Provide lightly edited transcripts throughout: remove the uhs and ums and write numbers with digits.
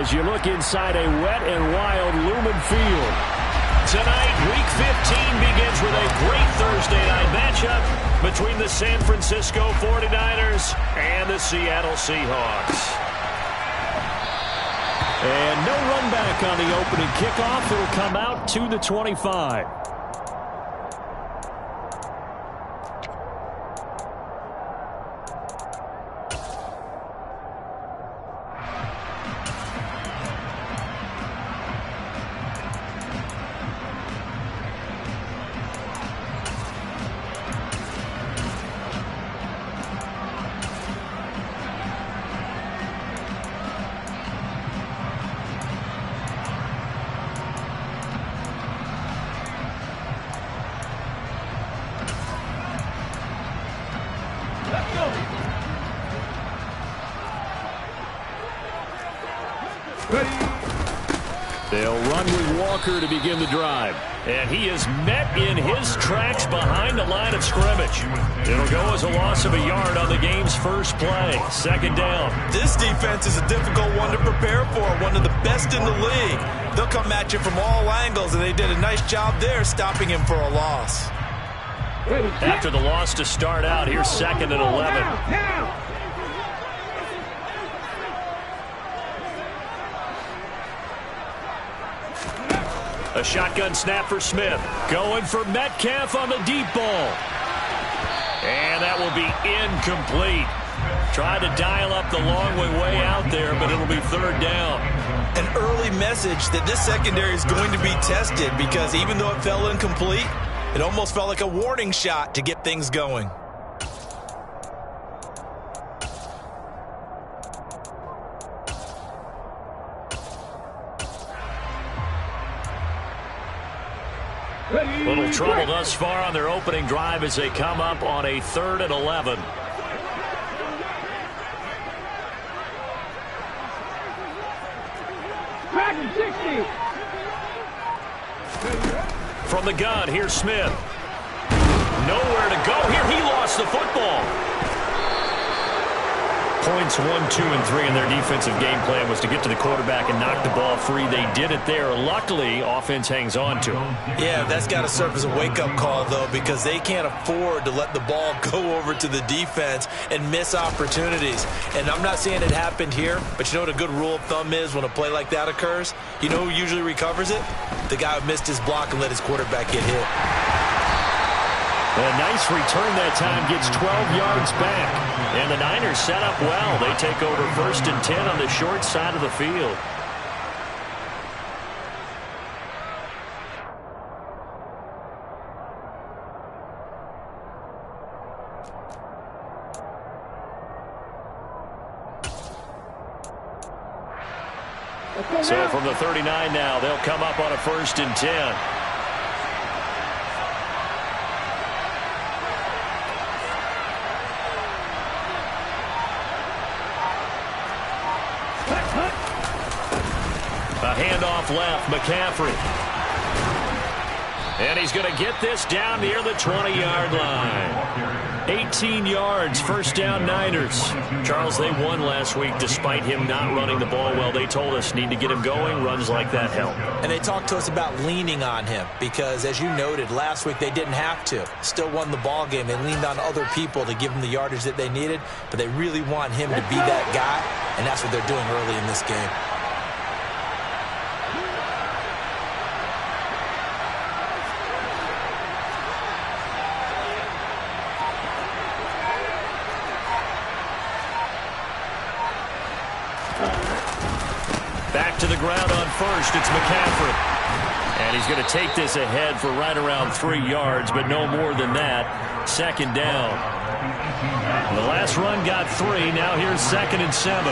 as you look inside a wet and wild Lumen Field. Tonight, Week 15 begins with a great Thursday night matchup between the San Francisco 49ers and the Seattle Seahawks. And no run back on the opening kickoff. It'll come out to the 25. They'll run with Walker to begin the drive. And he is met in his tracks behind the line of scrimmage. It'll go as a loss of a yard on the game's first play. Second down. This defense is a difficult one to prepare for, one of the best in the league. They'll come at you from all angles, and they did a nice job there stopping him for a loss. After the loss to start out, here's second and 11. A shotgun snap for Smith. Going for Metcalf on the deep ball. And that will be incomplete. Tried to dial up the long way out there, but it'll be third down. An early message that this secondary is going to be tested because even though it fell incomplete, it almost felt like a warning shot to get things going. Little trouble thus far on their opening drive as they come up on a 3rd and 11. From the gun, here's Smith. Nowhere to go here. He lost the football. Points 1, 2, and 3 in their defensive game plan was to get to the quarterback and knock the ball free. They did it there. Luckily, offense hangs on to him. Yeah, that's got to serve as a wake-up call, though, because they can't afford to let the ball go over to the defense and miss opportunities. And I'm not saying it happened here, but you know what a good rule of thumb is when a play like that occurs? You know who usually recovers it? The guy who missed his block and let his quarterback get hit. A nice return that time, gets 12 yards back. And the Niners set up well. They take over 1st and 10 on the short side of the field. So from the 39 now, they'll come up on a 1st and 10. A handoff left, McCaffrey. And he's going to get this down near the 20-yard line. 18 yards, 1st down Niners. Charles, they won last week despite him not running the ball well. They told us need to get him going. Runs like that help. And they talked to us about leaning on him because, as you noted, last week they didn't have to. Still won the ball game. They leaned on other people to give them the yardage that they needed, but they really want him to be that guy, and that's what they're doing early in this game. Back to the ground on 1st. It's McCaffrey. And he's going to take this ahead for right around 3 yards, but no more than that. 2nd down. The last run got 3. Now here's 2nd and 7.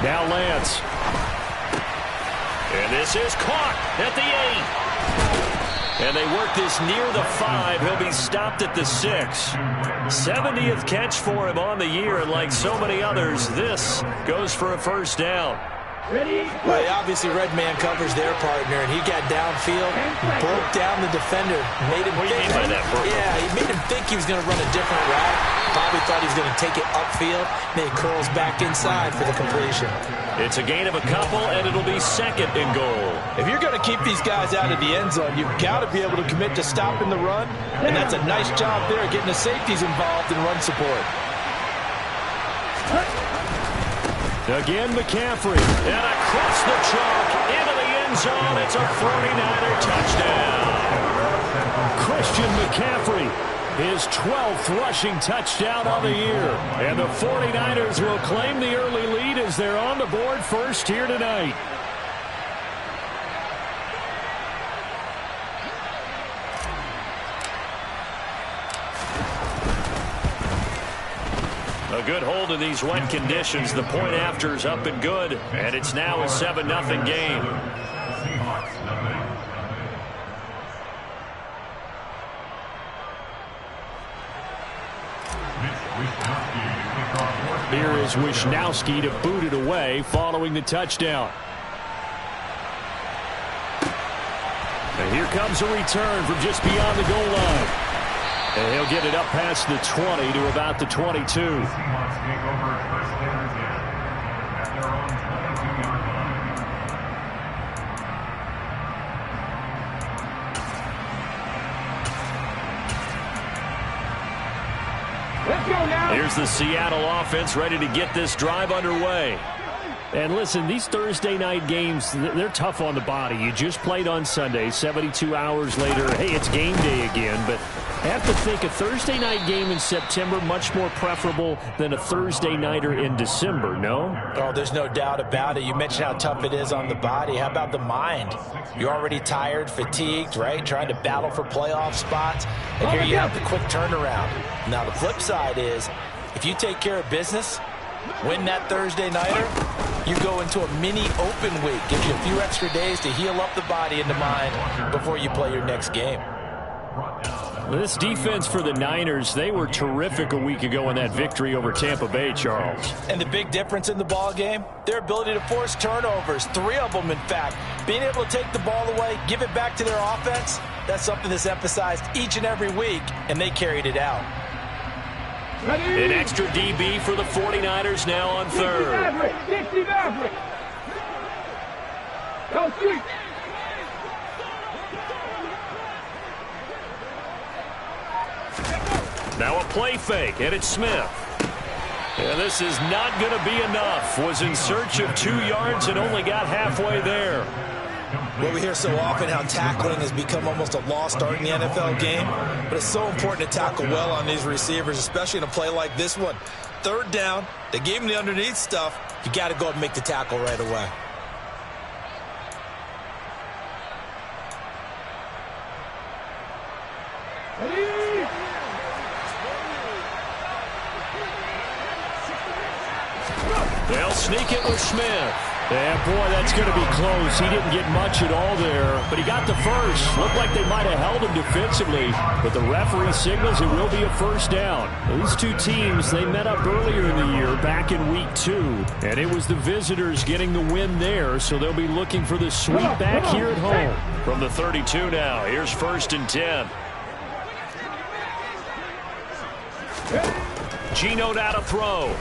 Now Lance. And this is caught at the 8. And they work this near the 5. He'll be stopped at the 6. 70th catch for him on the year, and like so many others, this goes for a 1st down. Well, obviously, red man covers their partner, and he got downfield, broke down the defender, made him What do you mean by that, Brooke? Yeah, he made him think he was going to run a different route, Probably thought he was going to take it upfield, and then he curls back inside for the completion. It's a gain of a couple, and it'll be second and goal. If you're going to keep these guys out of the end zone, you've got to be able to commit to stopping the run, and that's a nice job there getting the safeties involved in run support. Again, McCaffrey, and across the chalk into the end zone. It's a 49er touchdown. Christian McCaffrey, his 12th rushing touchdown of the year. And the 49ers will claim the early lead as they're on the board first here tonight. A good hold in these wet conditions. The point after is up and good, and it's now a 7-0 game. Here is Wisnowski to boot it away following the touchdown. And here comes a return from just beyond the goal line. And he'll get it up past the 20 to about the 22. Here's the Seattle offense ready to get this drive underway. And listen, these Thursday night games, they're tough on the body. You just played on Sunday, 72 hours later. Hey, it's game day again. But I have to think a Thursday night game in September much more preferable than a Thursday nighter in December, no? Oh, there's no doubt about it. You mentioned how tough it is on the body. How about the mind? You're already tired, fatigued, right? Trying to battle for playoff spots. And here you have the quick turnaround. Now, the flip side is, if you take care of business, win that Thursday nighter, you go into a mini open week. Gives you a few extra days to heal up the body and the mind before you play your next game. This defense for the Niners, they were terrific a week ago in that victory over Tampa Bay, Charles. And the big difference in the ball game, their ability to force turnovers, 3 of them, in fact. Being able to take the ball away, give it back to their offense, that's something that's emphasized each and every week, and they carried it out. An extra DB for the 49ers now on third. Now a play fake, and it's Smith. And this is not going to be enough. Was in search of 2 yards and only got halfway there. Well, we hear so often how tackling has become almost a lost art in the NFL game, but it's so important to tackle well on these receivers, especially in a play like this one. Third down, they gave him the underneath stuff. You got to go and make the tackle right away. They'll sneak it with Smith. And, boy, that's going to be close. He didn't get much at all there, but he got the first. Looked like they might have held him defensively, but the referee signals it will be a first down. These two teams, they met up earlier in the year, back in week 2, and it was the visitors getting the win there, so they'll be looking for the sweep back here at home. From the 32 now, here's 1st and 10. Geno now to throw.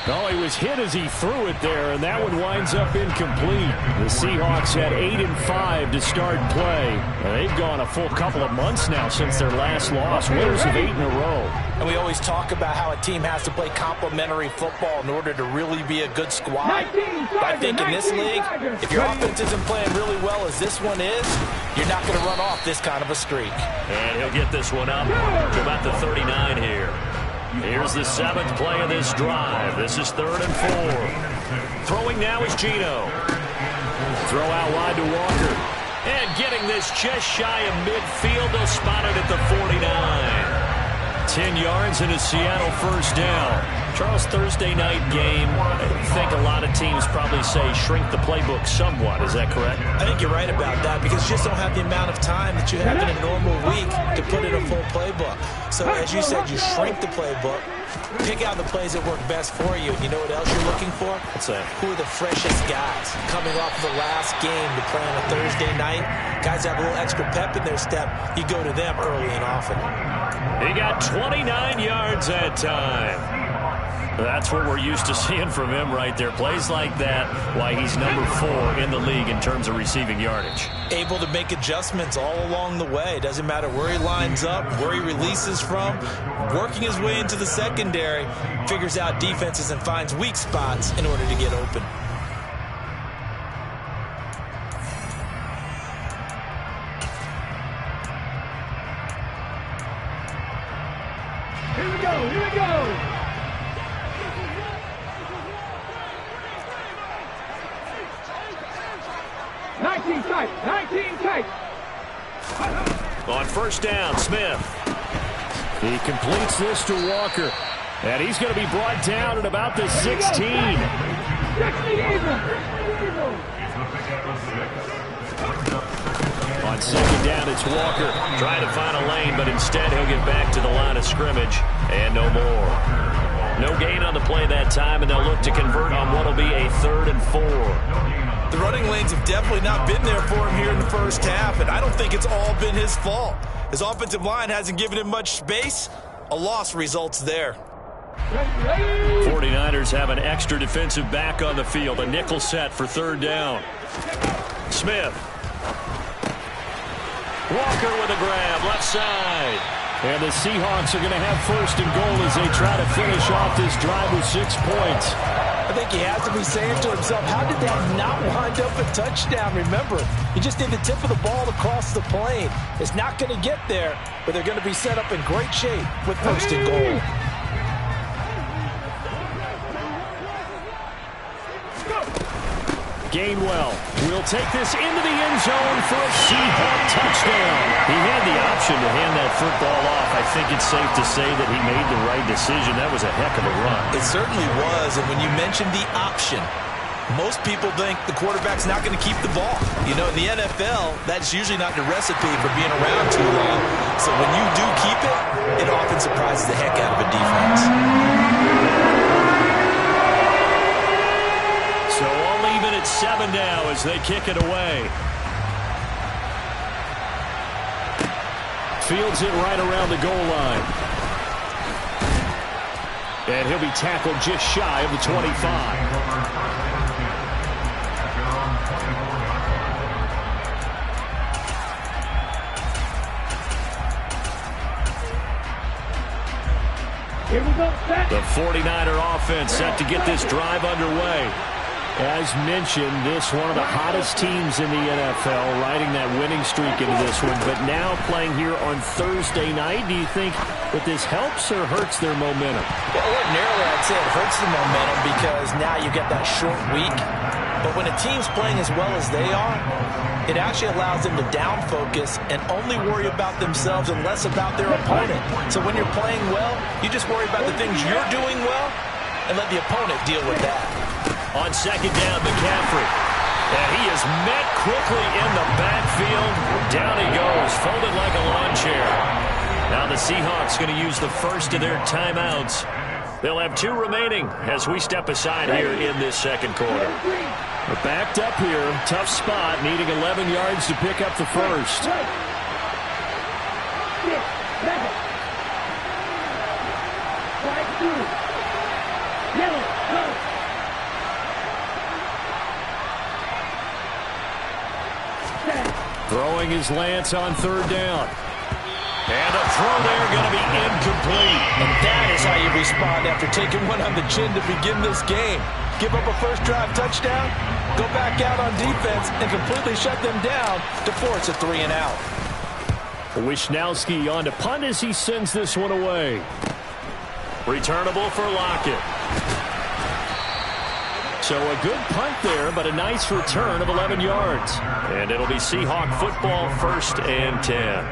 Oh, he was hit as he threw it there, and that one winds up incomplete. The Seahawks had 8-5 to start play. And they've gone a full couple of months now since their last loss. Winners of 8 in a row. And we always talk about how a team has to play complementary football in order to really be a good squad. I think in this league, if your offense isn't playing really well as this one is, you're not going to run off this kind of a streak. And he'll get this one up to about the 39 here. Here's the 7th play of this drive. This is 3rd and 4. Throwing now is Geno. Throw out wide to Walker. And getting this just shy of midfield. They'll spot it at the 49. 10 yards and a Seattle first down. Charles, Thursday night game, I think a lot of teams probably say shrink the playbook somewhat. Is that correct? I think you're right about that because you just don't have the amount of time that you have in a normal week to put in a full playbook. So as you said, you shrink the playbook. Pick out the plays that work best for you. And you know what else you're looking for? What's that? Who are the freshest guys coming off of the last game to play on a Thursday night? Guys have a little extra pep in their step. You go to them early and often. He got 29 yards that time. That's what we're used to seeing from him right there. Plays like that, why he's number 4 in the league in terms of receiving yardage. Able to make adjustments all along the way. Doesn't matter where he lines up, where he releases from. Working his way into the secondary, figures out defenses and finds weak spots in order to get open. Here we go, here we go! On first down, Smith. He completes this to Walker. And he's going to be brought down at about the 16. On second down, it's Walker. Trying to find a lane, but instead he'll get back to the line of scrimmage. And no more. No gain on the play that time, and they'll look to convert on what will be a 3rd and 4. The running lanes have definitely not been there for him here in the first half, and I don't think it's all been his fault. His offensive line hasn't given him much space. A loss results there. 49ers have an extra defensive back on the field. A nickel set for 3rd down. Smith. Walker with a grab, left side. And the Seahawks are going to have 1st and goal as they try to finish off this drive with 6 points. I think he has to be saying to himself, how did that not wind up a touchdown? Remember, you just need the tip of the ball to cross the plane. It's not going to get there, but they're going to be set up in great shape with 1st and goal. Gainwell will take this into the end zone for a Seahawk touchdown. He had the option to hand that football off. I think it's safe to say that he made the right decision. That was a heck of a run. It certainly was, and when you mentioned the option, most people think the quarterback's not going to keep the ball. You know, in the NFL, that's usually not the recipe for being around too long. So when you do keep it, it often surprises the heck out of a defense. So all even at 7 now as they kick it away. Fields it right around the goal line. And he'll be tackled just shy of the 25. Here we go, set. The 49er offense set to get this drive underway. As mentioned, this one of the hottest teams in the NFL, riding that winning streak into this one, but now playing here on Thursday night. Do you think that this helps or hurts their momentum? Well, ordinarily, I'd say it hurts the momentum because now you get that short week. But when a team's playing as well as they are, it actually allows them to down focus and only worry about themselves and less about their opponent. So when you're playing well, you just worry about the things you're doing well and let the opponent deal with that. On second down, McCaffrey. And he is met quickly in the backfield. Down he goes, folded like a lawn chair. Now the Seahawks going to use the first of their timeouts. They'll have 2 remaining as we step aside here in this second quarter. We're backed up here. Tough spot, needing 11 yards to pick up the first. Throwing his Lance on third down. And a throw there going to be incomplete. And that is how you respond after taking one on the chin to begin this game. Give up a first drive touchdown, go back out on defense, and completely shut them down to force a 3 and out. Wishnowski on to punt as he sends this one away. Returnable for Lockett. So a good punt there, but a nice return of 11 yards. And it'll be Seahawk football, 1st and 10.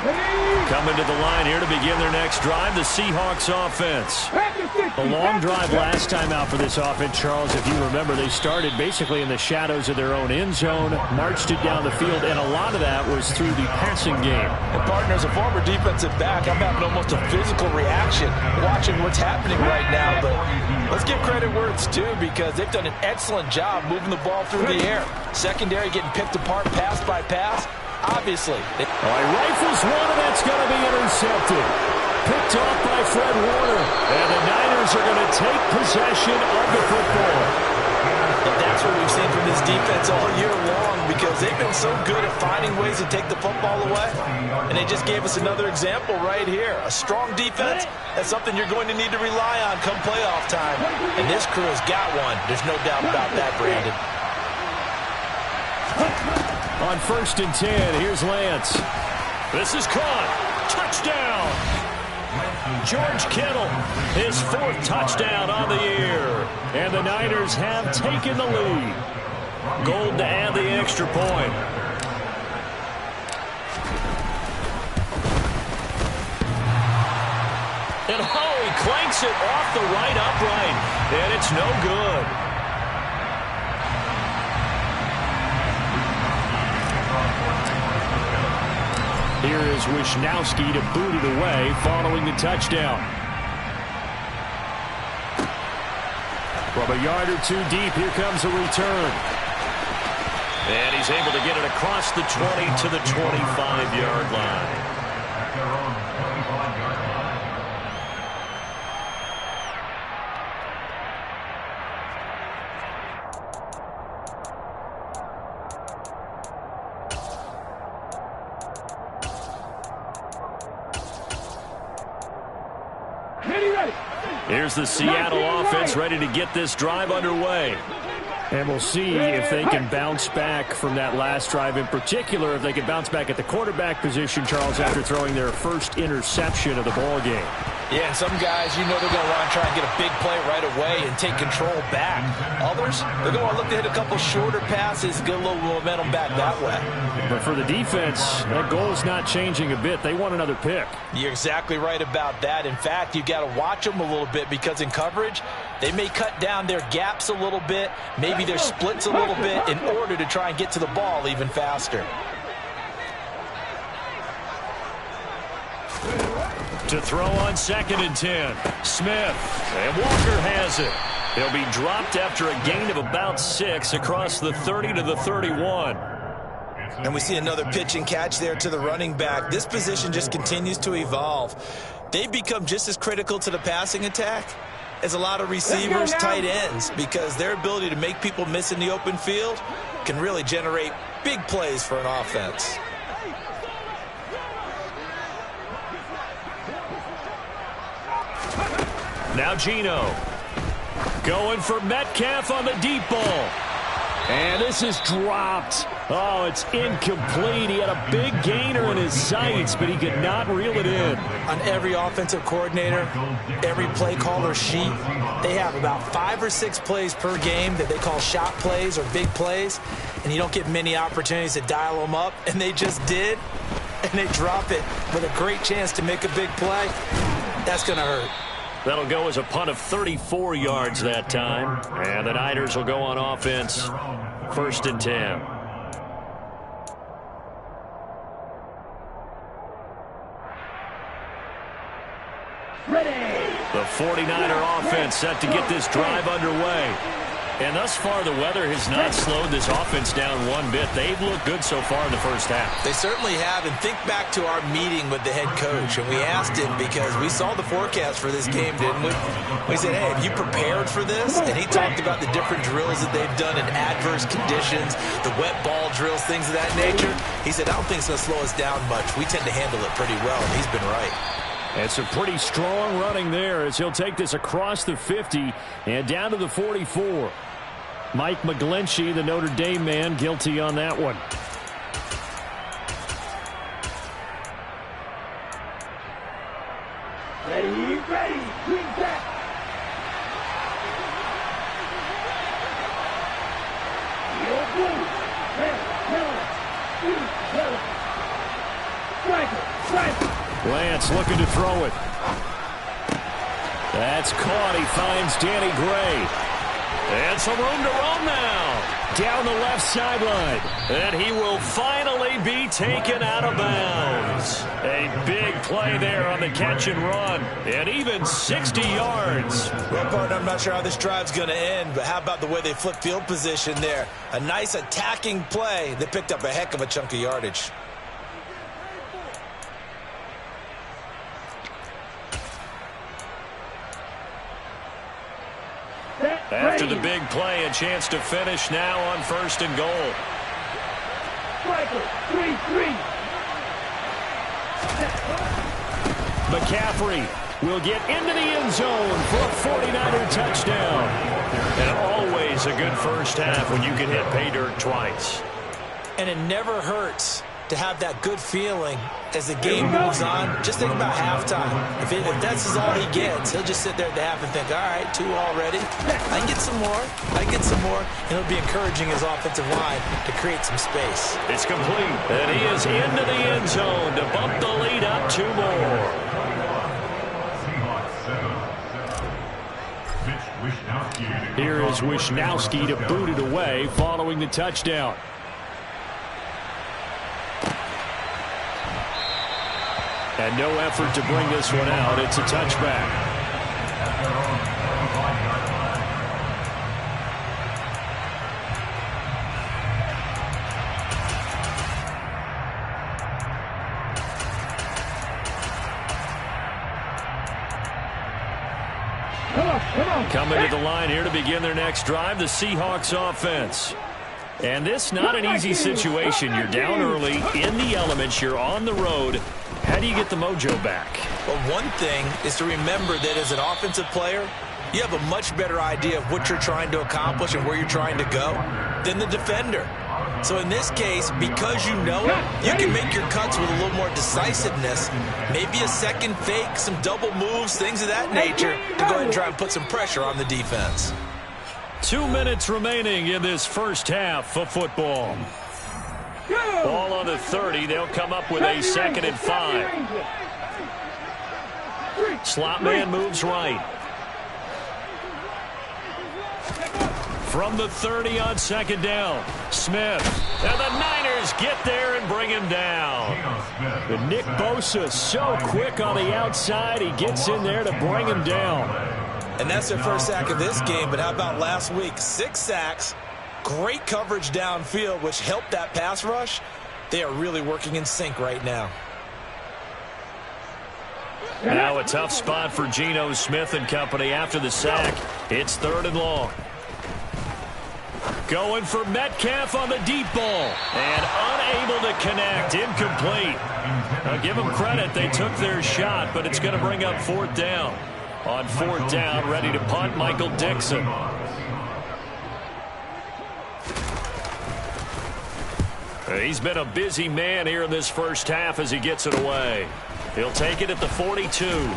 Coming to the line here to begin their next drive, the Seahawks offense. A long drive last time out for this offense, Charles. If you remember, they started basically in the shadows of their own end zone, marched it down the field, and a lot of that was through the passing game. And partner, as a former defensive back, I'm having almost a physical reaction watching what's happening right now. But let's give credit where it's due, because they've done an excellent job moving the ball through the air. Secondary getting picked apart pass by pass. Obviously. All right, rifles one, and that's going to be intercepted. Picked off by Fred Warner. And the Niners are going to take possession of the football. And that's what we've seen from this defense all year long, because they've been so good at finding ways to take the football away. And they just gave us another example right here. A strong defense, that's something you're going to need to rely on come playoff time. And this crew has got one. There's no doubt about that, Brandon. On 1st and 10, here's Lance. This is caught. Touchdown. George Kittle, his 4th touchdown on the year. And the Niners have taken the lead. Gold to add the extra point. And he clanks it off the right upright. And it's no good. Here is Wishnowski to boot it away following the touchdown. From a yard or two deep, here comes a return. And he's able to get it across the 20 to the 25-yard line. Here's the Seattle offense ready to get this drive underway. And we'll see if they can bounce back from that last drive, in particular if they can bounce back at the quarterback position, Charles, after throwing their first interception of the ball game. Yeah, and some guys, you know they're going to want to try and get a big play right away and take control back. Others, they're going to look to hit a couple shorter passes, get a little momentum back that way. But for the defense, that goal is not changing a bit. They want another pick. You're exactly right about that. In fact, you got to watch them a little bit, because in coverage, they may cut down their gaps a little bit, maybe their splits a little bit, in order to try and get to the ball even faster. To throw on 2nd and 10. Smith. And Walker has it. He'll be dropped after a gain of about 6 across the 30 to the 31. And we see another pitch and catch there to the running back. This position just continues to evolve. They've become just as critical to the passing attack as a lot of receivers, tight ends, because their ability to make people miss in the open field can really generate big plays for an offense. Now Geno going for Metcalf on the deep ball. And this is dropped. Oh, it's incomplete. He had a big gainer in his sights, but he could not reel it in. On every offensive coordinator, every play caller sheet, they have about 5 or 6 plays per game that they call shot plays or big plays, and you don't get many opportunities to dial them up, and they just did, and they drop it with a great chance to make a big play. That's going to hurt. That'll go as a punt of 34 yards that time. And the Niners will go on offense. 1st and 10. Ready. The 49er offense set to get this drive underway. And thus far, the weather has not slowed this offense down one bit. They've looked good so far in the first half. They certainly have. And think back to our meeting with the head coach. And we asked him, because we saw the forecast for this game, didn't we? We said, hey, have you prepared for this? And he talked about the different drills that they've done in adverse conditions, the wet ball drills, things of that nature. He said, I don't think it's going to slow us down much. We tend to handle it pretty well, and he's been right. And some pretty strong running there as he'll take this across the 50 and down to the 44. Mike McGlinchey, the Notre Dame man, guilty on that one. Ready, swing back. Striker. Lance looking to throw it. That's caught. He finds Danny Gray. And some room to roam now. Down the left sideline. And he will finally be taken out of bounds. A big play there on the catch and run. And even 60 yards. Well, partner, I'm not sure how this drive's going to end, but how about the way they flip field position there? A nice attacking play that picked up a heck of a chunk of yardage. After the big play, a chance to finish now on 1st and goal. Striker, 3-3. McCaffrey will get into the end zone for a 49er touchdown. And always a good first half when you can hit pay dirt twice. And it never hurts to have that good feeling as the game moves on. Just think about halftime. If that's all he gets, he'll just sit there at the half and think, all right, 2 already. I can get some more. I can get some more. And he'll be encouraging his offensive line to create some space. It's complete. And he is into the end zone to bump the lead up 2 more. Here is Wishnowski to boot it away following the touchdown. And no effort to bring this one out. It's a touchback. Coming to the line here to begin their next drive, the Seahawks offense. And this not an easy situation. You're down early, in the elements, you're on the road. How do you get the mojo back? Well, one thing is to remember that as an offensive player, you have a much better idea of what you're trying to accomplish and where you're trying to go than the defender. So in this case, because you know it, you can make your cuts with a little more decisiveness. Maybe a second fake, some double moves, things of that nature to go ahead and try and put some pressure on the defense. 2 minutes remaining in this first half of football. Ball on the 30. They'll come up with a 2nd and 5. Slot man moves right. From the 30 on 2nd down. Smith. And the Niners get there and bring him down. And Nick Bosa so quick on the outside. He gets in there to bring him down. And that's their first sack of this game. But how about last week? 6 sacks. Great coverage downfield, which helped that pass rush. They are really working in sync right now. Now a tough spot for Geno Smith and company after the sack. It's 3rd and long. Going for Metcalf on the deep ball. And unable to connect. Incomplete. Now give them credit. They took their shot, but it's going to bring up 4th down. On 4th down, ready to punt, Michael Dixon. He's been a busy man here in this first half as he gets it away. He'll take it at the 42.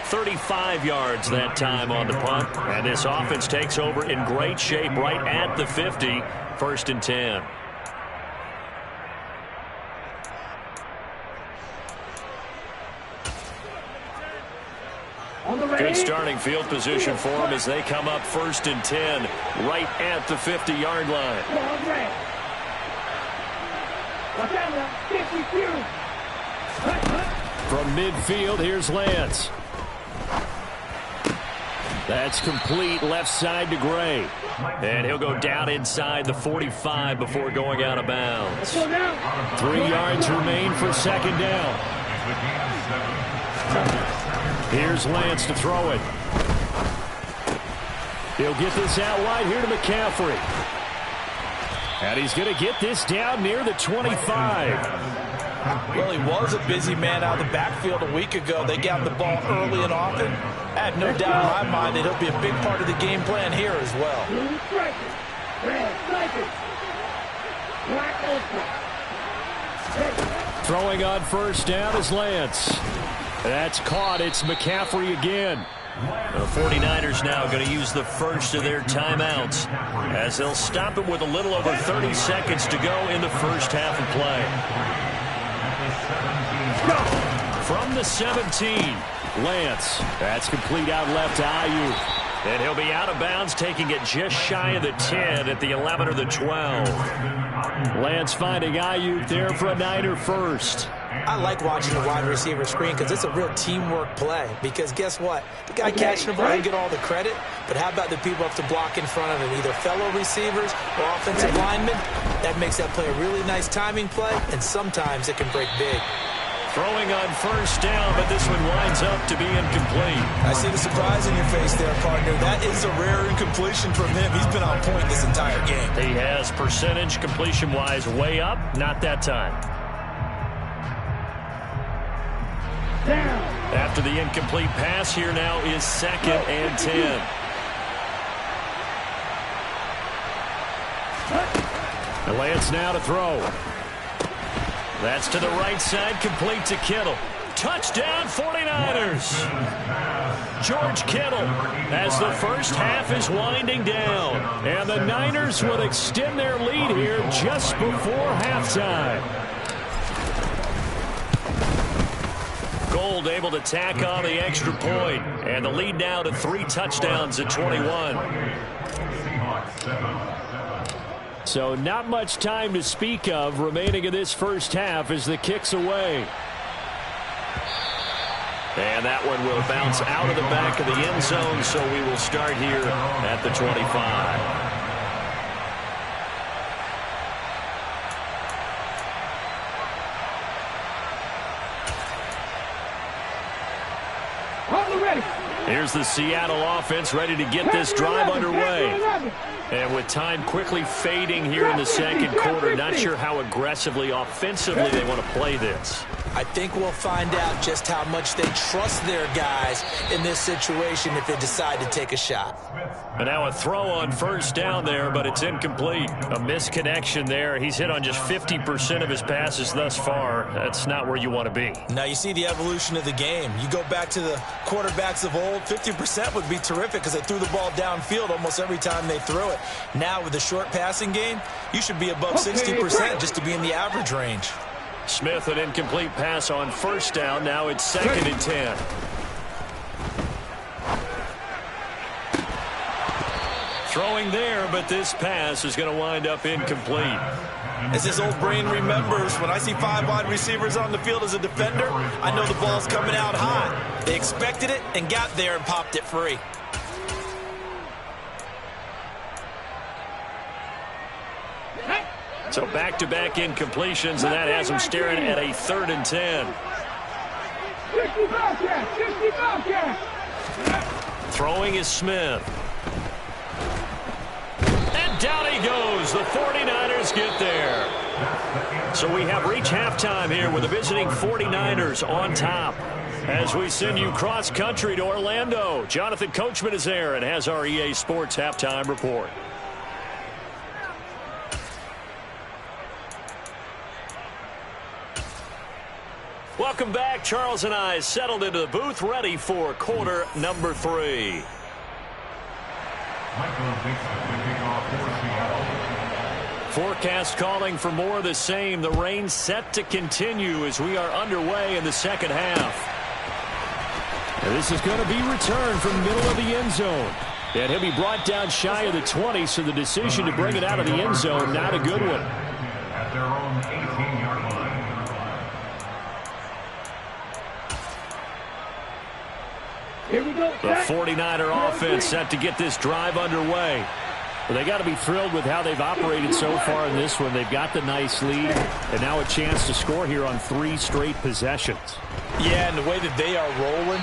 35 yards that time on the punt. And this offense takes over in great shape right at the 50. 1st and 10. Good starting field position for them as they come up 1st and 10 right at the 50-yard line. From midfield, here's Lance. That's complete left side to Gray. And he'll go down inside the 45 before going out of bounds. 3 yards remain for 2nd down. Here's Lance to throw it. He'll get this out wide here to McCaffrey. And he's going to get this down near the 25. Well, he was a busy man out of the backfield a week ago. They got the ball early and often. I have no doubt in my mind that he'll be a big part of the game plan here as well. Throwing on 1st down is Lance. That's caught. It's McCaffrey again. The 49ers now going to use the first of their timeouts as they'll stop it with a little over 30 seconds to go in the first half of play. From the 17, Lance. That's complete out left to Ayuk. And he'll be out of bounds, taking it just shy of the 10 at the 11 or the 12. Lance finding Ayuk there for a Niner first. I like watching the wide receiver screen because it's a real teamwork play. Because guess what? The guy catching the ball will get all the credit, but how about the people up to block in front of him, either fellow receivers or offensive linemen? That makes that play a really nice timing play, and sometimes it can break big. Throwing on first down, but this one winds up to be incomplete. I see the surprise in your face there, partner. That is a rare incompletion from him. He's been on point this entire game. He has percentage completion-wise way up, not that time. After the incomplete pass, here now is 2nd and 10. And Lance now to throw. That's to the right side, complete to Kittle. Touchdown, 49ers. George Kittle as the first half is winding down. And the Niners will extend their lead here just before halftime. Gold able to tack on the extra point. And the lead now to 3 touchdowns at 21. So not much time to speak of remaining in this first half as the kick's away. And that one will bounce out of the back of the end zone, so we will start here at the 25. Here's the Seattle offense ready to get this drive underway. And with time quickly fading here in the second quarter, not sure how aggressively, offensively they want to play this. I think we'll find out just how much they trust their guys in this situation if they decide to take a shot. And now a throw on first down there, but it's incomplete. A misconnection there. He's hit on just 50% of his passes thus far. That's not where you want to be. Now you see the evolution of the game. You go back to the quarterbacks of old, 50% would be terrific because they threw the ball downfield almost every time they threw it. Now with the short passing game, you should be above 60% just to be in the average range. Smith, an incomplete pass on first down. Now it's 2nd and 10. Throwing there, but this pass is going to wind up incomplete. As his old brain remembers, when I see 5 wide receivers on the field as a defender, I know the ball's coming out hot. They expected it and got there and popped it free. So back-to-back incompletions, and that has him staring at a 3rd and 10. Throwing is Smith. And down he goes. The 49ers get there. So we have reached halftime here with the visiting 49ers on top. As we send you cross-country to Orlando, Jonathan Coachman is there and has our EA Sports halftime report. Welcome back. Charles and I settled into the booth, ready for quarter number 3. Forecast calling for more of the same. The rain set to continue as we are underway in the second half. And this is going to be returned from the middle of the end zone. And he'll be brought down shy of the 20, so the decision to bring it out of the end zone, not a good one. At their own 18-yard line. Here we go. The 49er offense set to get this drive underway. Well, they got to be thrilled with how they've operated so far in this one. They've got the nice lead, and now a chance to score here on 3 straight possessions. Yeah, and the way that they are rolling,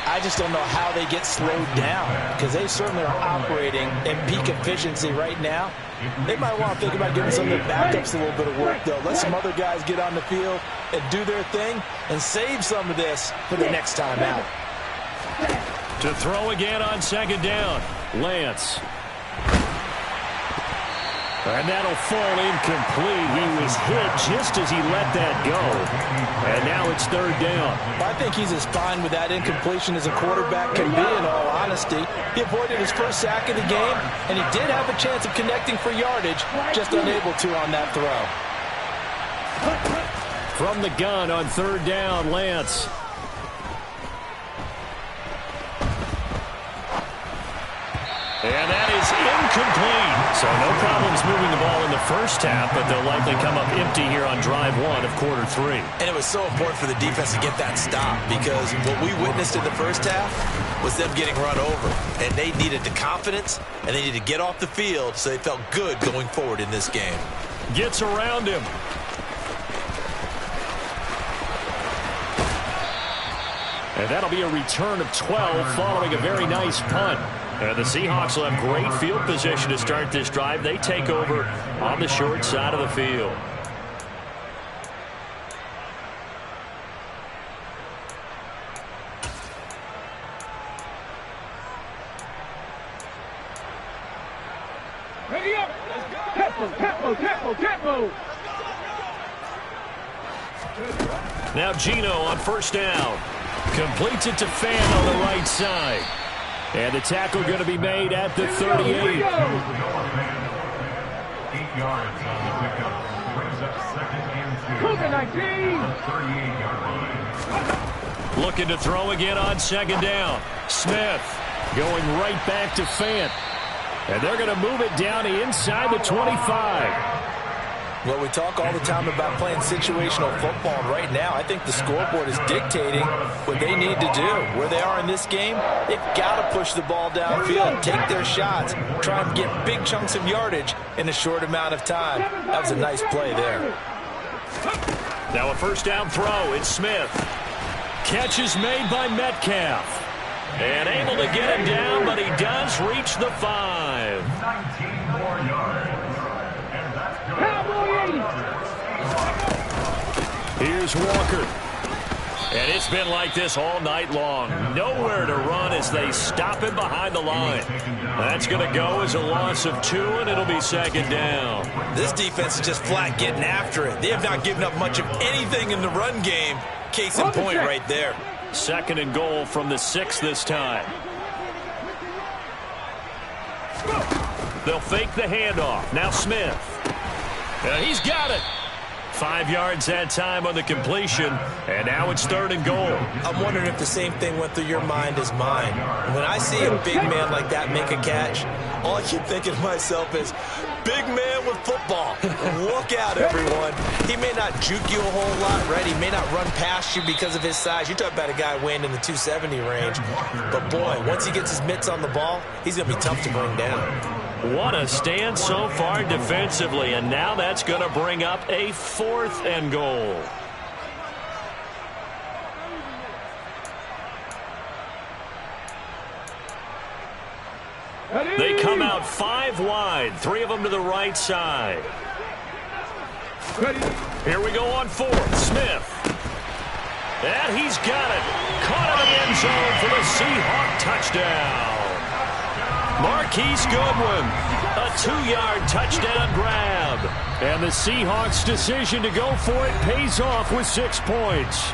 I just don't know how they get slowed down because they certainly are operating in peak efficiency right now. They might want to think about giving some of their backups a little bit of work, though. Let some other guys get on the field and do their thing and save some of this for the next time out. To throw again on second down, Lance. And that'll fall incomplete. He was hit just as he let that go. And now it's third down. I think he's as fine with that incompletion as a quarterback can be, in all honesty. He avoided his first sack of the game, and he did have a chance of connecting for yardage, just unable to on that throw. From the gun on third down, Lance. And that is incomplete. So no problems moving the ball in the first half, but they'll likely come up empty here on drive one of quarter three. And it was so important for the defense to get that stop, because what we witnessed in the first half was them getting run over. And they needed the confidence, and they needed to get off the field so they felt good going forward in this game. Gets around him. And that'll be a return of 12 following a very nice punt. And the Seahawks will have great field position to start this drive. They take over on the short side of the field. Ready up. Tempo. Now Gino on first down. Completes it to Fan on the right side. And the tackle going to be made at the 38. 8 yards on the pickup. Brings up 2nd and 2. 38-yard line. Looking to throw again on second down. Smith going right back to Fant. And they're going to move it down to inside the 25. Well, we talk all the time about playing situational football. And right now, I think the scoreboard is dictating what they need to do. Where they are in this game, they've got to push the ball downfield, take their shots, try and get big chunks of yardage in a short amount of time. That was a nice play there. Now a first down throw. It's Smith. Catch is made by Metcalf. And able to get him down, but he does reach the 5. 19 more yards. Here's Walker. And it's been like this all night long. Nowhere to run as they stop him behind the line. That's going to go as a loss of 2, and it'll be second down. This defense is just flat getting after it. They have not given up much of anything in the run game. Case in point right there. Second and goal from the 6 this time. They'll fake the handoff. Now Smith. He's got it. 5 yards that time on the completion, and now it's third and goal. I'm wondering if the same thing went through your mind as mine. When I see a big man like that make a catch, all I keep thinking to myself is, big man with football. Look out, everyone. He may not juke you a whole lot, right? He may not run past you because of his size. You're talking about a guy weighing in the 270 range. But, boy, once he gets his mitts on the ball, he's going to be tough to bring down. What a stand so far defensively, and now that's going to bring up a 4th and goal. They come out 5 wide, 3 of them to the right side. Here we go on 4th. Smith. And he's got it. Caught in the end zone for the Seahawk touchdown. Marquise Goodwin, a 2-yard touchdown grab. And the Seahawks' decision to go for it pays off with 6 points.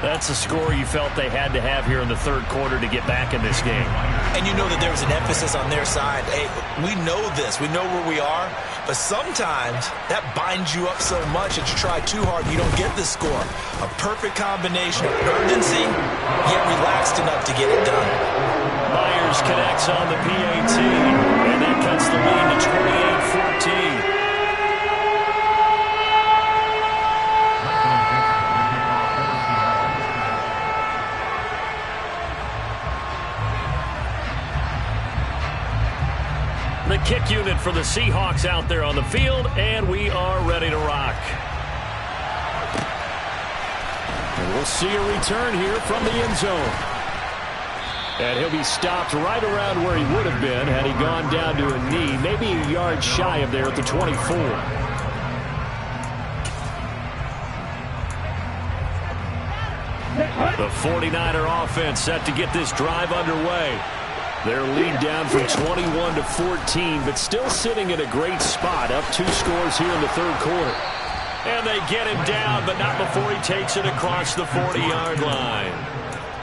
That's a score you felt they had to have here in the third quarter to get back in this game. And you know that there was an emphasis on their side. Hey, we know this. We know where we are. But sometimes that binds you up so much that you try too hard and you don't get the score. A perfect combination of urgency, yet relaxed enough to get it done. Myers connects on the PAT, and that cuts the lead to 28-14. The kick unit for the Seahawks out there on the field, and we are ready to rock. And we'll see a return here from the end zone. And he'll be stopped right around where he would have been had he gone down to a knee, maybe a yard shy of there at the 24. The 49er offense set to get this drive underway. Their lead down from 21 to 14, but still sitting in a great spot, up 2 scores here in the third quarter. And they get him down, but not before he takes it across the 40-yard line.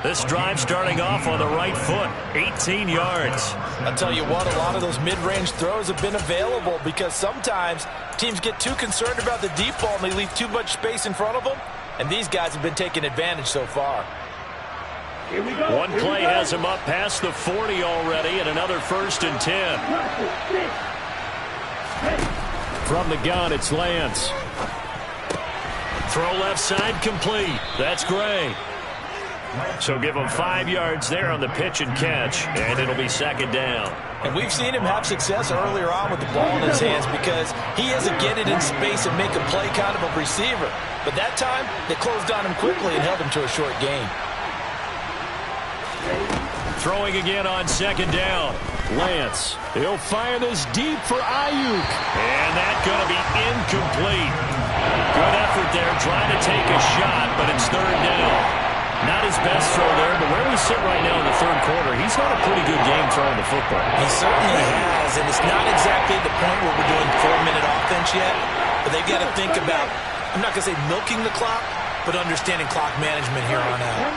This drive starting off on the right foot, 18 yards. I'll tell you what, a lot of those mid-range throws have been available because sometimes teams get too concerned about the deep ball and they leave too much space in front of them, and these guys have been taking advantage so far. Here we go. One play has him up past the 40 already, and another 1st and 10. From the gun, it's Lance. Throw left side complete. That's Gray. So give him 5 yards there on the pitch and catch, and it'll be 2nd down. And we've seen him have success earlier on with the ball in his hands because he has to get it in space and make a play kind of a receiver. But that time, they closed on him quickly and held him to a short gain. Throwing again on 2nd down. Lance. He'll fire this deep for Ayuk. And that's going to be incomplete. Good effort there trying to take a shot, but it's 3rd down. Not his best throw there, but where we sit right now in the 3rd quarter, he's had a pretty good game throwing the football. He certainly has, and it's not exactly the point where we're doing 4-minute offense yet, but they've got to think about, I'm not going to say milking the clock, but understanding clock management here on out.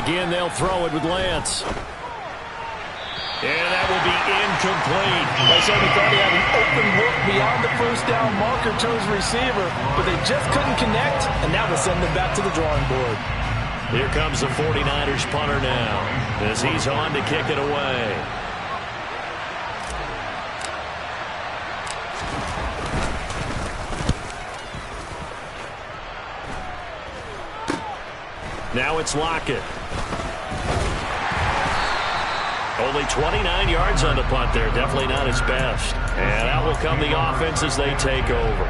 Again, they'll throw it with Lance. And that will be incomplete. They certainly thought he had an open look beyond the 1st down marker to his receiver, but they just couldn't connect, and that will send them back to the drawing board. Here comes the 49ers punter now, as he's on to kick it away. Now it's Lockett. Only 29 yards on the punt there. Definitely not his best. And out will come the offense as they take over.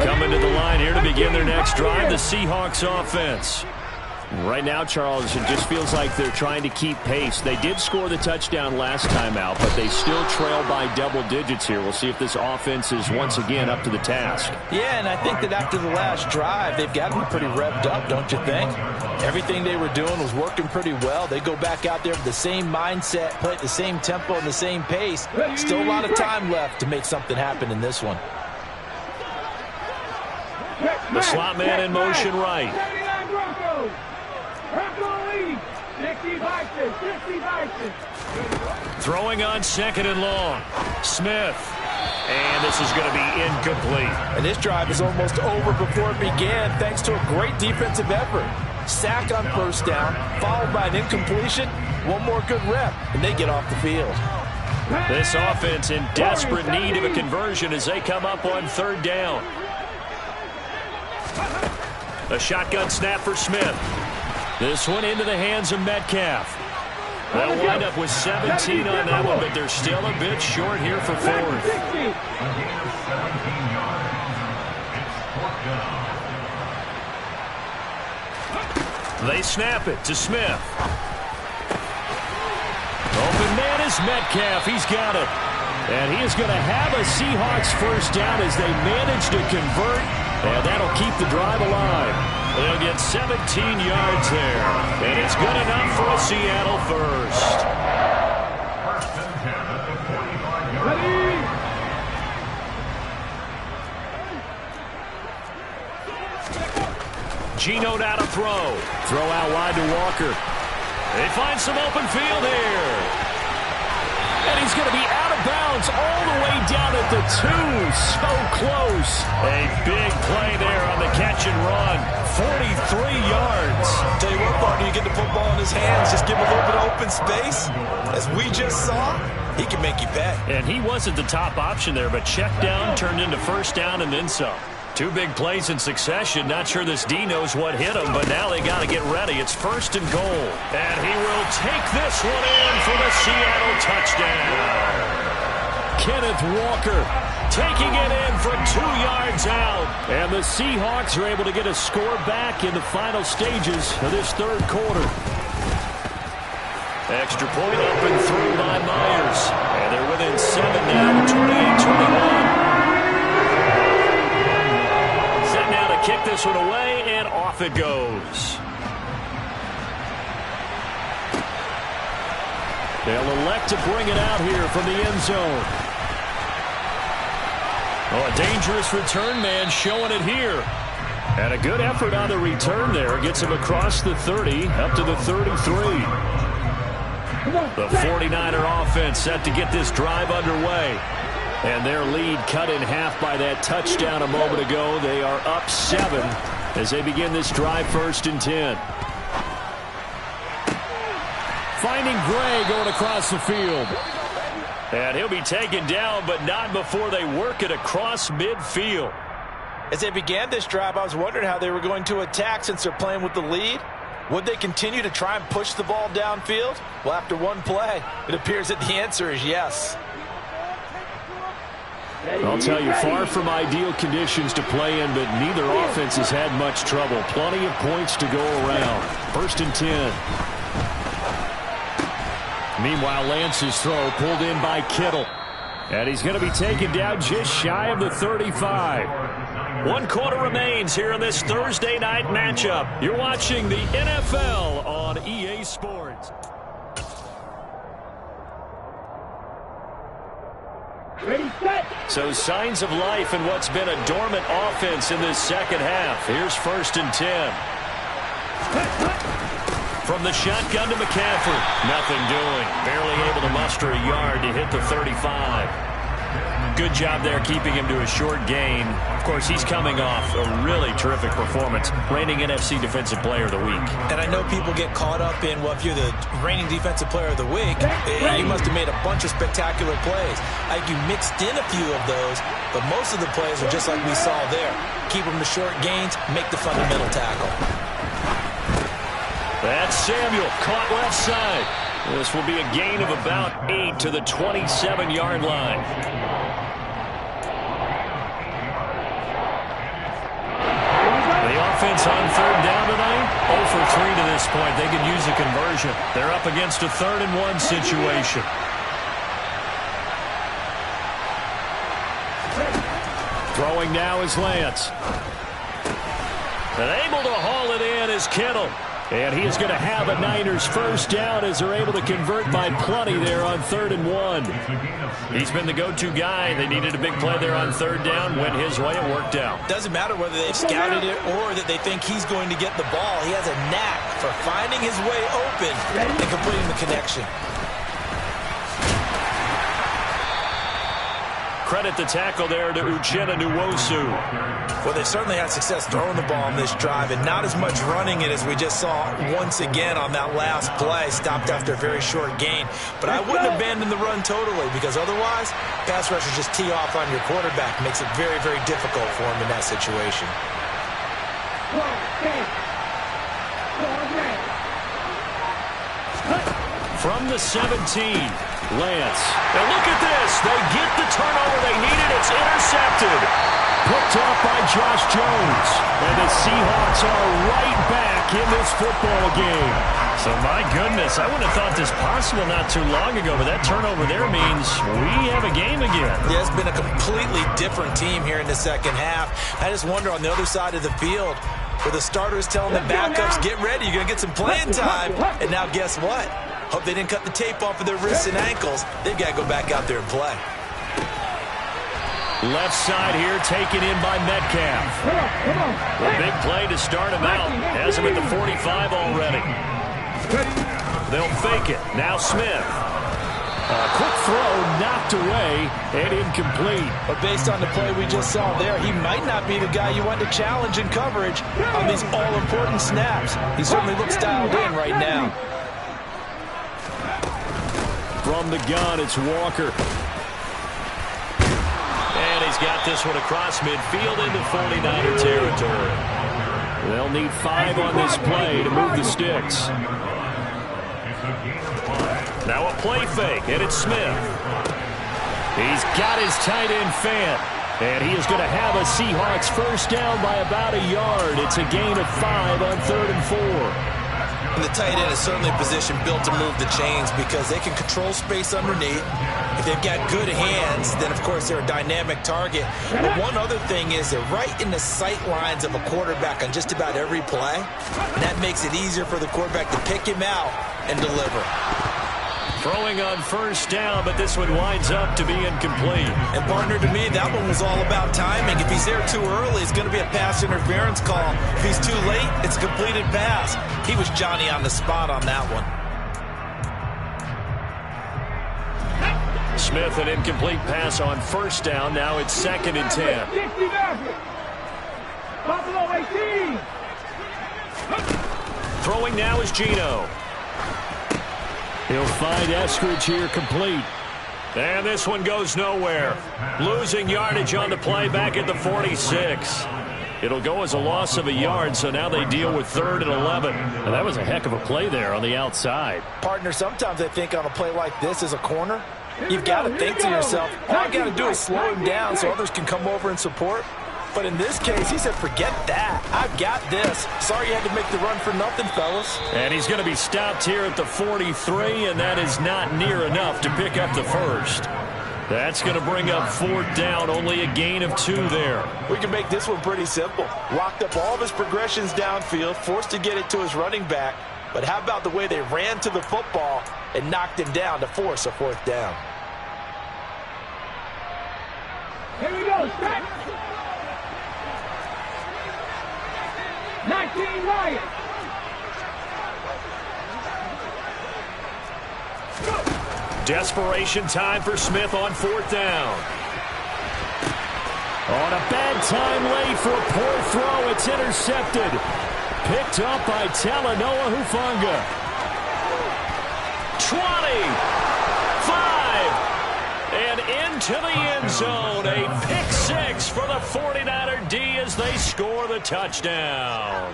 Coming to the line here to begin their next drive, the Seahawks offense. Right now, Charles, it just feels like they're trying to keep pace. They did score the touchdown last time out, but they still trail by double digits here. We'll see if this offense is once again up to the task. Yeah, and I think that after the last drive, they've got to be pretty revved up, don't you think? Everything they were doing was working pretty well. They go back out there with the same mindset, play at the same tempo and the same pace. Still a lot of time left to make something happen in this one. The slot man in motion right. Throwing on 2nd and long. Smith. And this is going to be incomplete. And this drive is almost over before it began thanks to a great defensive effort. Sack on 1st down, followed by an incompletion. One more good rep, and they get off the field. This offense in desperate need of a conversion as they come up on 3rd down. A shotgun snap for Smith. This one into the hands of Metcalf. They'll wind up with 17 on that one, but they're still a bit short here for 4th. They snap it to Smith. Open man is Metcalf. He's got it. And he is going to have a Seahawks 1st down as they manage to convert. And that'll keep the drive alive. They'll get 17 yards there. And it's good enough for a Seattle 1st. 1st and 10 at the 45-yard line. Geno out to throw. Throw out wide to Walker. They find some open field here. And he's going to be out of bounds all the way down at the 2. So close. A big play there on the catch and run. 43 yards. Tell you what, partner, you get the football in his hands, just give him a little bit of open space. As we just saw, he can make you pay. And he wasn't the top option there, but check down turned into 1st down and then some. 2 big plays in succession. Not sure this D knows what hit him, but now they got to get ready. It's 1st and goal. And he will take this one in for the Seattle touchdown. Kenneth Walker taking it in for 2 yards out. And the Seahawks are able to get a score back in the final stages of this 3rd quarter. Extra point up and through by Myers. And they're within 7 now, 28-21. Kick this one away, and off it goes. They'll elect to bring it out here from the end zone. Oh, a dangerous return man showing it here. And a good effort on the return there. Gets him across the 30, up to the 33. The 49er offense set to get this drive underway. And their lead cut in half by that touchdown a moment ago. They are up 7 as they begin this drive, 1st and 10. Finding Gray going across the field. And he'll be taken down, but not before they work it across midfield. As they began this drive, I was wondering how they were going to attack since they're playing with the lead. Would they continue to try and push the ball downfield? Well, after one play, it appears that the answer is yes. I'll tell you, far from ideal conditions to play in, but neither offense has had much trouble. Plenty of points to go around. 1st and 10. Meanwhile, Lance's throw pulled in by Kittle. And he's going to be taken down just shy of the 35. 1 quarter remains here in this Thursday night matchup. You're watching the NFL on EA Sports. Ready, set. So signs of life in what's been a dormant offense in this second half. Here's 1st and 10. From the shotgun to McCaffrey. Nothing doing. Barely able to muster a yard to hit the 35. Good job there keeping him to a short gain. Of course, he's coming off a really terrific performance. Reigning NFC Defensive Player of the Week. And I know people get caught up in, well, if you're the reigning Defensive Player of the Week, you must have made a bunch of spectacular plays. I think you mixed in a few of those, but most of the plays are just like we saw there. Keep them to short gains, make the fundamental tackle. That's Samuel, caught left side. This will be a gain of about 8 to the 27-yard line. The offense on 3rd down tonight, 0 for 3 to this point. They could use a conversion. They're up against a 3rd and 1 situation. Throwing now is Lance. And able to haul it in is Kittle. And he is going to have a Niners 1st down as they're able to convert by plenty there on 3rd and 1. He's been the go-to guy. They needed a big play there on 3rd down. Went his way. It worked out. Doesn't matter whether they've scouted it or that they think he's going to get the ball. He has a knack for finding his way open and completing the connection. Credit the tackle there to Uchenna Nwosu. Well, they certainly had success throwing the ball on this drive and not as much running it as we just saw once again on that last play. Stopped after a very short gain. But I wouldn't abandon the run totally because otherwise, pass rushers just tee off on your quarterback. Makes it very, very difficult for him in that situation. From the 17, Lance. And look at this. They get the turnover they needed. It's intercepted. Picked off by Josh Jones. And the Seahawks are right back in this football game. So, my goodness, I wouldn't have thought this possible not too long ago, but that turnover there means we have a game again. Yeah, it's been a completely different team here in the second half. I just wonder on the other side of the field, where the starters telling the backups, get ready, you're going to get some playing time. And now guess what? Hope they didn't cut the tape off of their wrists and ankles. They've got to go back out there and play. Left side here taken in by Metcalf. A big play to start him out. Has him at the 45 already. They'll fake it. Now Smith. A quick throw knocked away and incomplete. But based on the play we just saw there, he might not be the guy you want to challenge in coverage on these all-important snaps. He certainly looks dialed in right now. From the gun, it's Walker. And he's got this one across midfield into 49er territory. They'll need 5 on this play to move the sticks. Now a play fake, and it's Smith. He's got his tight end Fant. And he is going to have a Seahawks 1st down by about a yard. It's a gain of 5 on 3rd and 4. And the tight end is certainly a position built to move the chains because they can control space underneath. If they've got good hands, then, of course, they're a dynamic target. But one other thing is they're right in the sight lines of a quarterback on just about every play. And that makes it easier for the quarterback to pick him out and deliver. Throwing on first down, but this one winds up to be incomplete. And partner, to me, that one was all about timing. If he's there too early, it's going to be a pass interference call. If he's too late, it's a completed pass. He was Johnny on the spot on that one. Smith, an incomplete pass on first down. Now it's 2nd and 10. Buffalo 18. Throwing now is Geno. He'll find Eskridge here complete. And this one goes nowhere. Losing yardage on the play back at the 46. It'll go as a loss of a yard, so now they deal with 3rd and 11. And that was a heck of a play there on the outside. Partner, sometimes I think on a play like this as a corner, you've got to think to yourself, all I got to do is slow him down so others can come over and support. But in this case, he said, forget that. I've got this. Sorry you had to make the run for nothing, fellas. And he's going to be stopped here at the 43, and that is not near enough to pick up the first. That's going to bring up 4th down, only a gain of 2 there. We can make this one pretty simple. Locked up all of his progressions downfield, forced to get it to his running back. But how about the way they ran to the football and knocked him down to force a 4th down? Here we go, set. 19 Lions. Desperation time for Smith on 4th down. On a bad time late for a poor throw. It's intercepted. Picked up by Talanoa Hufanga. 20. 5. And into the end zone. A pick 6 for the 49er D as they score the touchdown.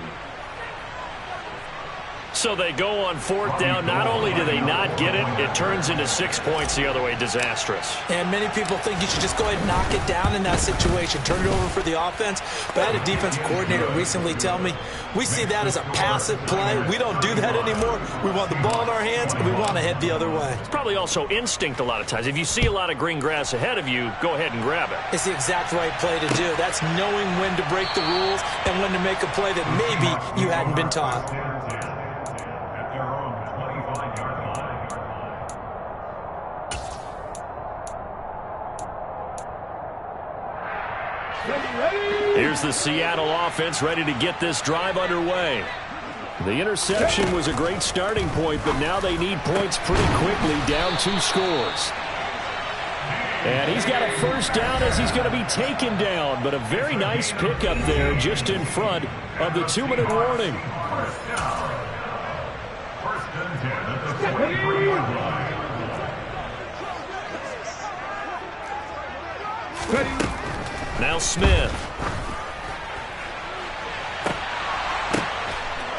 So they go on 4th down. Not only do they not get it, it turns into 6 points the other way. Disastrous. And many people think you should just go ahead and knock it down in that situation. Turn it over for the offense. But I had a defensive coordinator recently tell me, we see that as a passive play. We don't do that anymore. We want the ball in our hands, and we want to head the other way. It's probably also instinct a lot of times. If you see a lot of green grass ahead of you, go ahead and grab it. It's the exact right play to do. That's knowing when to break the rules and when to make a play that maybe you hadn't been taught. Here's the Seattle offense ready to get this drive underway. The interception was a great starting point, but now they need points pretty quickly, down 2 scores. And he's got a first down as he's going to be taken down, but a very nice pickup there just in front of the 2-minute warning. Now Smith.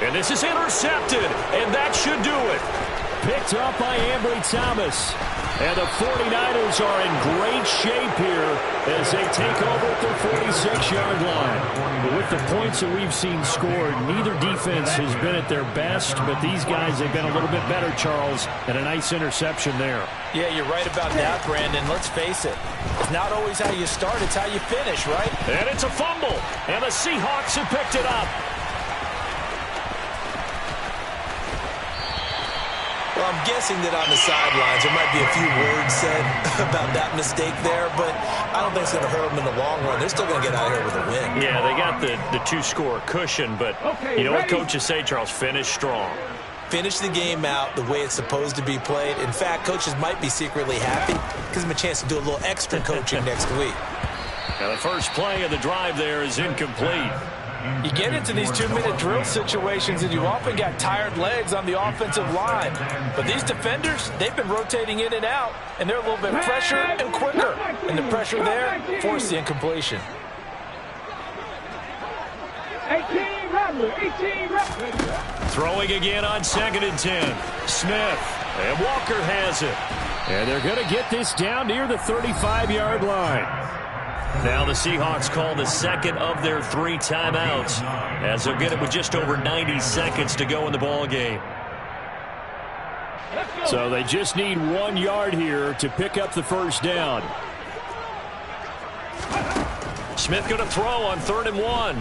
And this is intercepted, and that should do it. Picked up by Ambry Thomas. And the 49ers are in great shape here as they take over at their 46-yard line. But with the points that we've seen scored, neither defense has been at their best, but these guys have been a little bit better, Charles, and a nice interception there. Yeah, you're right about that, Brandon. Let's face it. It's not always how you start, it's how you finish, right? And it's a fumble, and the Seahawks have picked it up. Well, I'm guessing that on the sidelines there might be a few words said about that mistake there, but I don't think it's going to hurt them in the long run. They're still going to get out of here with a win. Yeah, they got the 2-score cushion, but you know what coaches say, Charles? Finish strong. Finish the game out the way it's supposed to be played. In fact, coaches might be secretly happy. Gives them a chance to do a little extra coaching next week. Now the first play of the drive there is incomplete. You get into these 2-minute drill situations, and you often got tired legs on the offensive line. But these defenders, they've been rotating in and out, and they're a little bit fresher and quicker. And the pressure there forced the incompletion. 18 Throwing again on 2nd and 10. Smith, and Walker has it. And they're going to get this down near the 35-yard line. Now the Seahawks call the second of their 3 timeouts as they'll get it with just over 90 seconds to go in the ball game. So they just need 1 yard here to pick up the first down. Smith going to throw on 3rd and 1.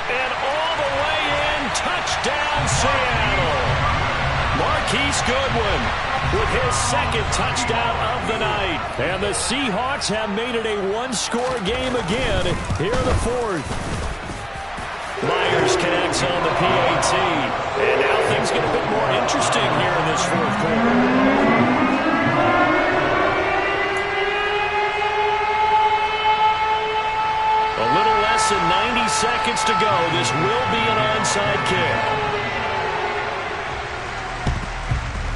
And all the way in, touchdown Seattle. Marquise Goodwin with his second touchdown of the night. And the Seahawks have made it a one-score game again here in the fourth. Myers connects on the PAT. And now things get a bit more interesting here in this fourth quarter. A little less than 90 seconds to go. This will be an onside kick.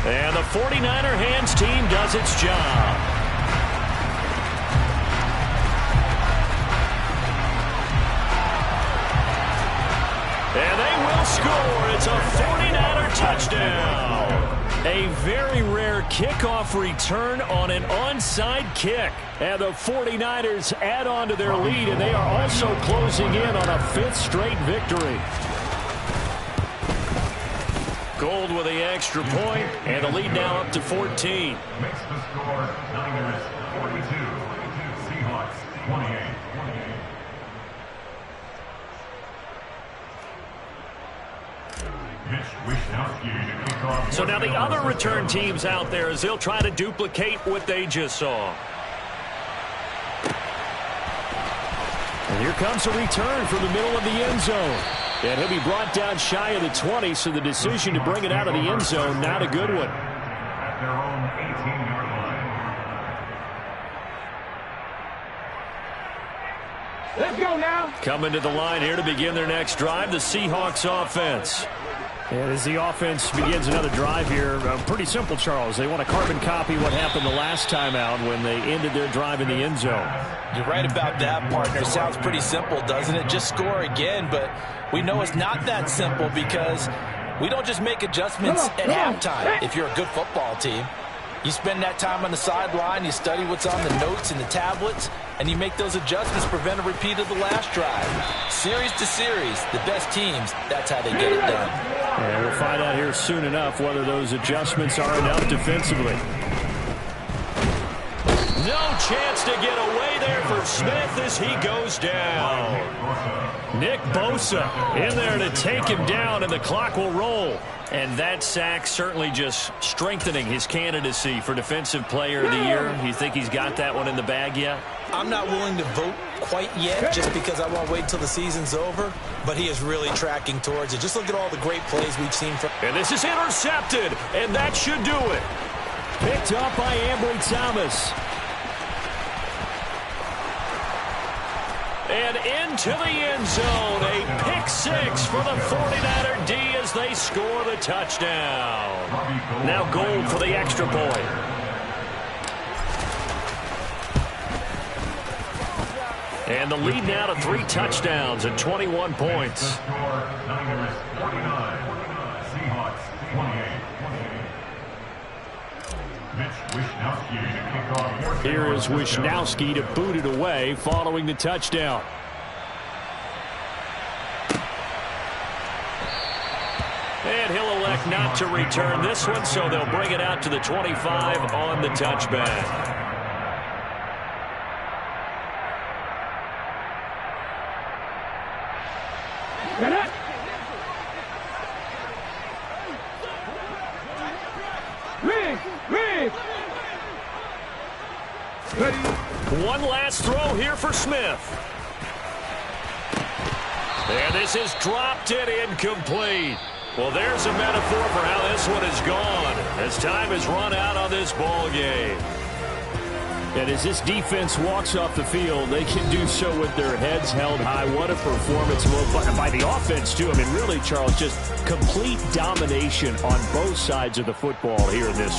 And the 49er hands team does its job. And they will score. It's a 49er touchdown. A very rare kickoff return on an onside kick. And the 49ers add on to their lead, and they are also closing in on a fifth straight victory. Gold with the extra point, and the lead now up to 14. Makes the score Niners 42, Seahawks 28. So now the other return teams out there as they'll try to duplicate what they just saw. And here comes a return from the middle of the end zone. And he'll be brought down shy of the 20, so the decision to bring it out of the end zone, not a good one. At their own 18-yard line. Let's go now. Coming to the line here to begin their next drive, the Seahawks offense. And as the offense begins another drive here, pretty simple, Charles. They want to carbon copy what happened the last time out when they ended their drive in the end zone. You're right about that, partner. Sounds pretty simple, doesn't it? Just score again, but we know it's not that simple because we don't just make adjustments at halftime if you're a good football team. You spend that time on the sideline, you study what's on the notes and the tablets, and you make those adjustments to prevent a repeat of the last drive. Series to series, the best teams, that's how they get it done. And we'll find out here soon enough whether those adjustments are enough defensively. No chance to get away there for Smith as he goes down. Nick Bosa in there to take him down, and the clock will roll. And that sack certainly just strengthening his candidacy for Defensive Player of the Year. You think he's got that one in the bag yet? I'm not willing to vote quite yet just because I want to wait till the season's over, but he is really tracking towards it. Just look at all the great plays we've seen from. And this is intercepted, and that should do it. Picked up by Ambry Thomas. And into the end zone, a pick six for the 49er D as they score the touchdown. Now Gold for the extra point. And the lead now to 3 touchdowns and 21 points. Niners 49, Seahawks 28. Here is Wishnowski to boot it away following the touchdown. And he'll elect not to return this one, so they'll bring it out to the 25 on the touchback. One last throw here for Smith. And this is dropped it incomplete. Well, there's a metaphor for how this one is gone as time has run out on this ball game. And as this defense walks off the field, they can do so with their heads held high. What a performance by the offense, too. I mean, really, Charles, just complete domination on both sides of the football here in this